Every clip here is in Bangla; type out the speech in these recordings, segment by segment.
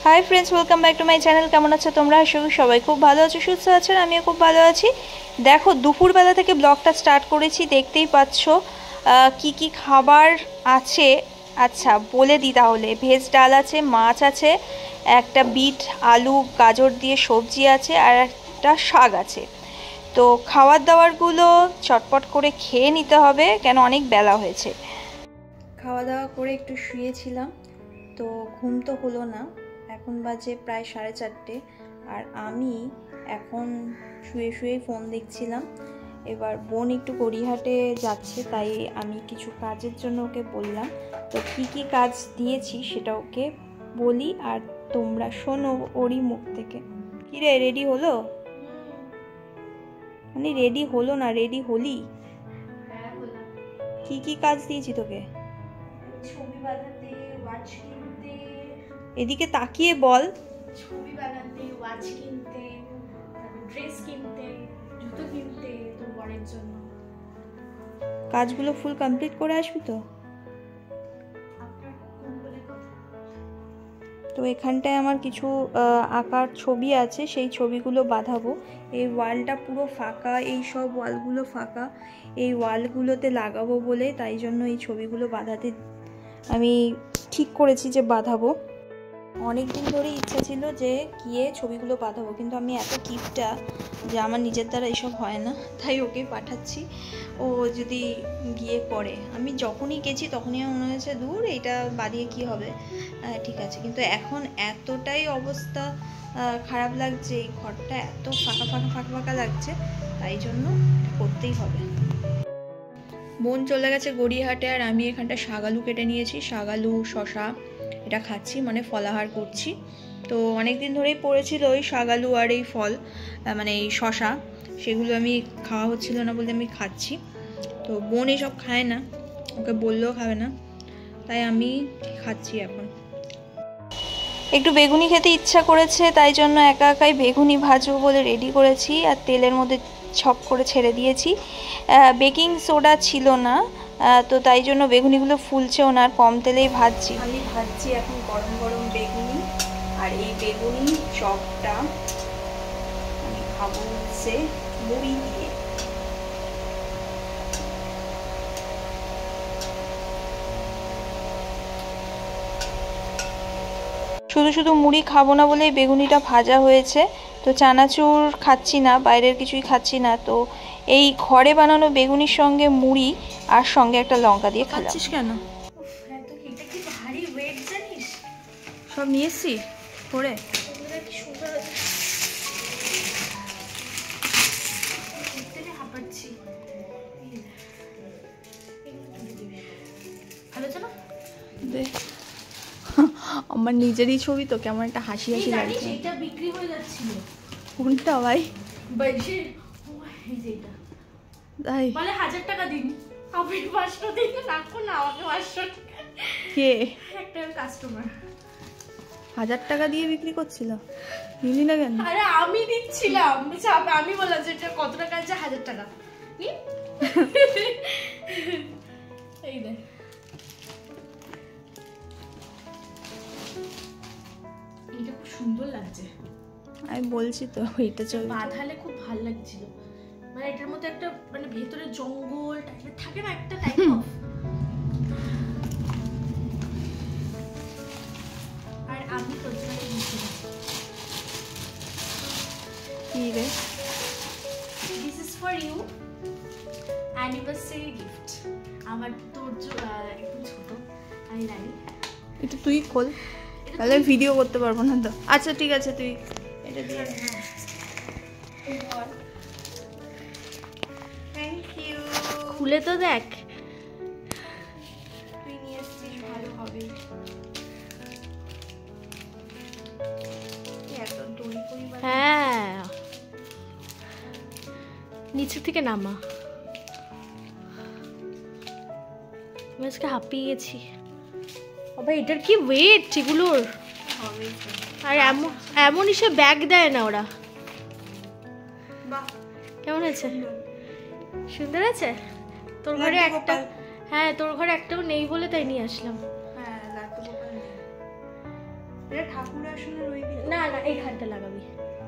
Hi friends, welcome back to my channel. কেমন আছো তোমরা? সবাই খুব ভালো আছো, সুস্থ আছেন, আমিও খুব ভালো আছি। দেখো, দুপুরবেলা থেকে ব্লগটা স্টার্ট করেছি, দেখতেই পাচ্ছ কি কি খাবার আছে। আচ্ছা বলে দিই তাহলে, ভেজ ডাল আছে, মাছ আছে, একটা বিট আলু গাজর দিয়ে সবজি আছে, আর একটা শাক আছে। তো খাবার দাবারগুলো চটপট করে খেয়ে নিতে হবে, কেন অনেক বেলা হয়েছে। খাওয়া দাওয়া করে একটু শুয়েছিলাম, তো ঘুম তো হলো না। এখন বাজে প্রায় 4:30, আর আমি এখন শুয়ে শুয়ে ফোন দেখছিলাম। এবার বোন একটু গড়িয়াহাটে যাচ্ছে, তাই আমি কিছু কাজের জন্য ওকে বললাম। তো কি কি কাজ দিয়েছি সেটা ওকে বলি, আর তোমরা শোনো ওরই মুখ থেকে। কি রে, রেডি হলো? মানে রেডি হলো না, রেডি হলি? কি কি কাজ দিয়েছি তোকে? ছবি বানাতে, ওয়াচ কিনতে। এদিকে তাকিয়ে বল। ছবি বানাতে, ওয়াচ কিনতে, ড্রেস কিনতে, জুতো কিনতে তোর বরের জন্য। কাজগুলো ফুল কমপ্লিট করে আসবি তো? তো এখানটায় আমার কিছু আঁকার ছবি আছে, সেই ছবিগুলো বাঁধাবো। এই ওয়ালটা পুরো ফাঁকা, এই সব ওয়ালগুলো ফাঁকা, এই ওয়ালগুলোতে লাগাবো বলে, তাই জন্য এই ছবিগুলো বাঁধাতে আমি ঠিক করেছি যে বাঁধাবো। অনেক দিন ধরে ইচ্ছা ছিল যে গিয়ে ছবিগুলো বাঁধাবো, কিন্তু আমি এত কিপটা যে আমার নিজের দ্বারা এইসব হয় না, তাই ওকে পাঠাচ্ছি। ও যদি গিয়ে করে, আমি যখনই গেছি তখনই আমার মনে হয়েছে দূর, এইটা বাদিয়ে কি হবে, ঠিক আছে। কিন্তু এখন এতটাই অবস্থা খারাপ লাগছে, এই ঘরটা এত ফাঁকা ফাঁকা ফাঁকা ফাঁকা লাগছে, তাই জন্য করতেই হবে। বোন চলে গেছে গড়িয়াহাটে, আর আমি এখানটা শাকালু কেটে নিয়েছি, শাকালু শশা এটা খাচ্ছি, মানে ফলাহার করছি। তো অনেক দিন ধরেই পড়েছিল ওই শাকালু আর এই ফল, মানে এই শশা, সেগুলো আমি খাওয়া হচ্ছিল না বলে আমি খাচ্ছি। তো বোন এসব খায় না, ওকে বললেও খাবে না, তাই আমি খাচ্ছি এখন। একটু বেগুনি খেতে ইচ্ছা করেছে, তাই জন্য একা একাই বেগুনি ভাজবো বলে রেডি করেছি, আর তেলের মধ্যে ছপ করে ছেড়ে দিয়েছি। বেকিং সোডা ছিল না, তো তাই জন্য বেগুনিগুলো ফুলছেও না, আর কম তেলেই ভাজছি। আমি ভাজছি এখন গরম গরম বেগুনি, আর এই বেগুনি চপটা আমি খাবো হচ্ছে মুড়ি দিয়ে। শুধু শুধু মুড়ি খাবো না বলেই বেগুনিটা ভাজা হয়েছে। তো চানাচুর খাচ্ছি না, বাইরের কিছুই খাচ্ছি না, তো এই ঘরে বানানো বেগুনির সঙ্গে মুড়ি আর সঙ্গে একটা লঙ্কা দিয়ে খাচ্ছিস। কেন এটা কি ভারী ওয়েট জানিস? সব নিয়ে এসছি করে। কি সুন্দর দেখতে হাঁপাচ্ছি। ভালো তো না? আমার নিজেরই ছবি তো, কেমন একটা হাসি হাসি লাগছে। এটা বিক্রি হয়ে যাচ্ছিল। কোনটা ভাই? বাইশে এই যে এটা তাই মানে 1000 টাকা দিন, আপনি 500 দিন রাখো না, আমাকে 500 টাকা। কে? একটা কাস্টমার 1000 টাকা দিয়ে বিক্রি করছিল, নিলি না কেন? আরে আমি দিচ্ছিলাম, আমি বললাম যে এটা কত টাকা আছে, 1000 টাকা। কি এই দেখ, এটা খুব সুন্দর লাগছে। আমি বলছি তো, এটা ছবি বাঁধালে খুব ভালো লাগছিল, মানে এটার মধ্যে একটা মানে ভেতরে জঙ্গল টাইপের থাকে না, একটা টাইপ অফ। আর আমি তোর জন্য দিচ্ছি কি রে? This is for you, anniversary gift. আমার তোর একদম ছোট, আমি জানি। এটা তুই খোল, তাহলে ভিডিও করতে পারবো না তো। আচ্ছা ঠিক আছে, তুই এটা দিয়ে। Thank you. খুলে তো দেখ, তুই নিয়ে এসেছিস, ভালো হবে। এত দই পরিমাণ। হ্যাঁ নিচে থেকে নামা, আমি আজকে হাঁপিয়ে গেছি বাবা। এটার কি ওয়েট এগুলোর! আর এমন এসে ব্যাগ দেয় না ওরা। কেমন আছে? সুন্দর আছে। তোর ঘরে একটা, হ্যাঁ তোর ঘরে একটাও নেই বলে তাই নিয়ে আসলাম। এটা ঠাকুর আসনের ওই দিকে না না এইখানটা লাগাবি।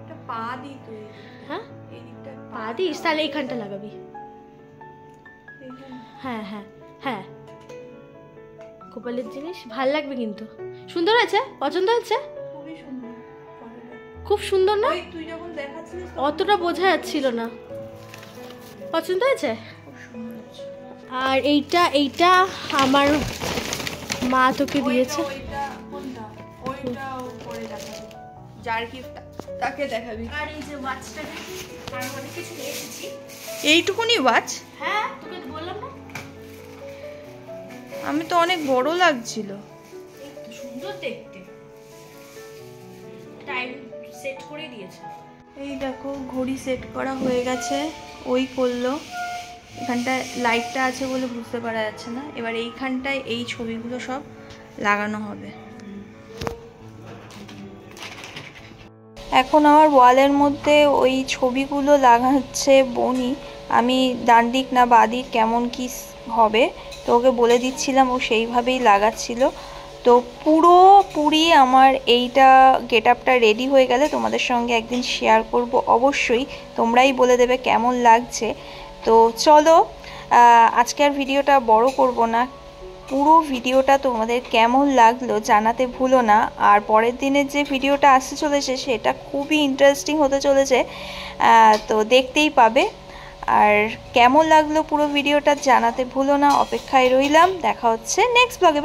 এটা পা দিই তুই। হ্যাঁ এই দিকটা পা দিস, তাহলে এইখানটা লাগাবি। হ্যাঁ হ্যাঁ হ্যাঁ, কপালের জিনিস ভাল লাগবে কিন্তু। সুন্দর হয়েছে, পছন্দ হয়েছে? খুবই সুন্দর, খুব সুন্দর না? তুই যখন দেখাচ্ছিলিস অতটা বোঝা যাচ্ছিল না। পছন্দ হয়েছে? খুব সুন্দর হয়েছে। আর এইটা এইটা আমার মা তোকে দিয়েছে। ওইটা কোনটা? ওইটা পরে দেখাবি, যার গিফট তাকে দেখাবি। আর এই যে ওয়াচটাকে আমি অনেক কিছু নিয়ে এসেছি। এইটুকুনি ওয়াচ? হ্যাঁ তোকে তো বললাম না, আমি তো অনেক বড় লাগছিল। সুন্দর দেখতে, টাইম সেট করে দিয়েছে। এই দেখো ঘড়ি সেট করা হয়ে গেছে, ওই করলো। এখানটায় লাইটটা আছে বলে বুঝতে পারা যাচ্ছে না। এবার এইখানটায় এই ছবিগুলো সব লাগানো হবে। এখন আমার ওয়ালের মধ্যে ওই ছবিগুলো লাগাচ্ছে বনি। আমি ডান দিক না বাঁ দিক কেমন কি হবে তো ওকে বলে দিচ্ছিলাম, ও সেইভাবেই লাগাচ্ছিল। তো পুরোপুরি আমার এইটা গেট আপটা রেডি হয়ে গেলে তোমাদের সঙ্গে একদিন শেয়ার করব অবশ্যই, তোমরাই বলে দেবে কেমন লাগছে। তো চলো আজকে আর ভিডিওটা বড় করব না, পুরো ভিডিওটা তোমাদের কেমন লাগলো জানাতে ভুলো না। আর পরের দিনের যে ভিডিওটা আসতে চলেছে সেটা খুবই ইন্টারেস্টিং হতে চলেছে, তো দেখতেই পাবে। আর কেমন লাগলো পুরো ভিডিওটা জানাতে ভুলো না, অপেক্ষায় রইলাম। দেখা হচ্ছে নেক্সট ব্লগে।